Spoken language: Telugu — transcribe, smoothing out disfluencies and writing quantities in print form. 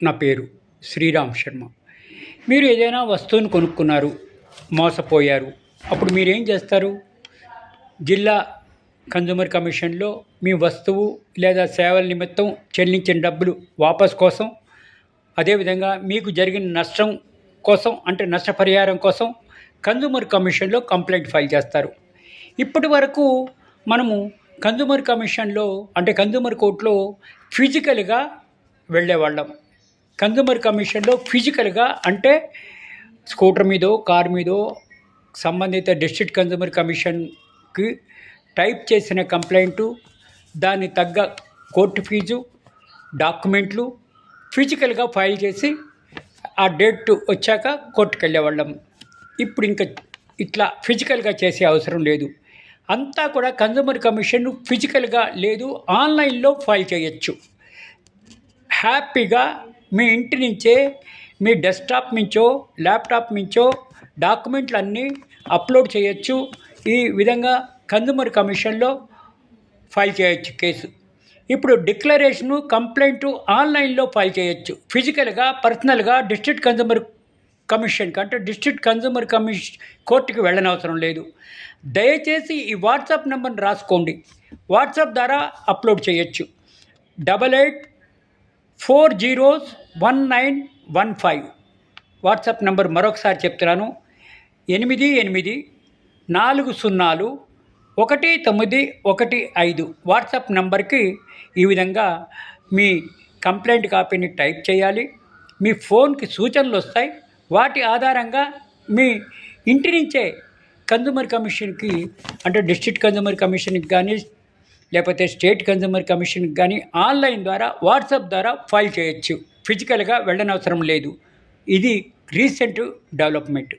నా పేరు శ్రీరామ్ శర్మ. మీరు ఏదైనా వస్తువుని కొనుక్కున్నారు, మోసపోయారు. అప్పుడు మీరేం చేస్తారు? జిల్లా కన్జ్యూమర్ కమిషన్లో మీ వస్తువు లేదా సేవల నిమిత్తం చెల్లించిన డబ్బులు వాపస్ కోసం, అదేవిధంగా మీకు జరిగిన నష్టం కోసం అంటే నష్టపరిహారం కోసం కన్జ్యూమర్ కమిషన్లో కంప్లైంట్ ఫైల్ చేస్తారు. ఇప్పటి వరకు మనము కన్జ్యూమర్ కమిషన్లో అంటే కన్జ్యూమర్ కోర్టులో ఫిజికల్గా వెళ్ళేవాళ్ళం. కన్జ్యూమర్ కమిషన్లో ఫిజికల్గా అంటే స్కూటర్ మీదో కారు మీదో సంబంధిత డిస్ట్రిక్ట్ కన్జ్యూమర్ కమిషన్కి టైప్ చేసిన కంప్లైంటు, దాన్ని తగ్గ కోర్టు ఫీజు, డాక్యుమెంట్లు ఫిజికల్గా ఫైల్ చేసి ఆ డేట్ వచ్చాక కోర్టుకు వెళ్ళేవాళ్ళం. ఇప్పుడు ఇంకా ఇట్లా ఫిజికల్గా చేసే అవసరం లేదు. అంతా కూడా కన్జ్యూమర్ కమిషన్ ఫిజికల్గా లేదు, ఆన్లైన్లో ఫైల్ చేయొచ్చు. హ్యాపీగా మీ ఇంటి నుంచే మీ డెస్క్టాప్ నుంచో ల్యాప్టాప్ నుంచో డాక్యుమెంట్లు అన్నీ అప్లోడ్ చేయొచ్చు. ఈ విధంగా కన్జ్యూమర్ కమిషన్లో ఫైల్ చేయొచ్చు కేసు. ఇప్పుడు డిక్లరేషను, కంప్లైంటు ఆన్లైన్లో ఫైల్ చేయొచ్చు. ఫిజికల్గా పర్సనల్గా డిస్ట్రిక్ట్ కన్జ్యూమర్ కమిషన్కి అంటే డిస్ట్రిక్ట్ కన్జ్యూమర్ కమిషన్ కోర్టుకి వెళ్ళనవసరం లేదు. దయచేసి ఈ వాట్సాప్ నెంబర్ని రాసుకోండి. వాట్సాప్ ద్వారా అప్లోడ్ చేయొచ్చు. 88401915 వాట్సాప్ నెంబర్ మరొకసారి చెప్తున్నాను. 88401915 వాట్సాప్ నెంబర్కి ఈ విధంగా మీ కంప్లైంట్ కాపీని టైప్ చేయాలి. మీ ఫోన్కి సూచనలు వస్తాయి. వాటి ఆధారంగా మీ ఇంటి నుంచే కన్జ్యూమర్ కమిషన్కి అంటే డిస్ట్రిక్ట్ కన్జ్యూమర్ కమిషన్కి కానీ లేకపోతే స్టేట్ కన్జ్యూమర్ కమిషన్కి కానీ ఆన్లైన్ ద్వారా వాట్సాప్ ద్వారా ఫైల్ చేయొచ్చు. ఫిజికల్గా వెళ్ళనవసరం లేదు. ఇది రీసెంట్ డెవలప్మెంట్.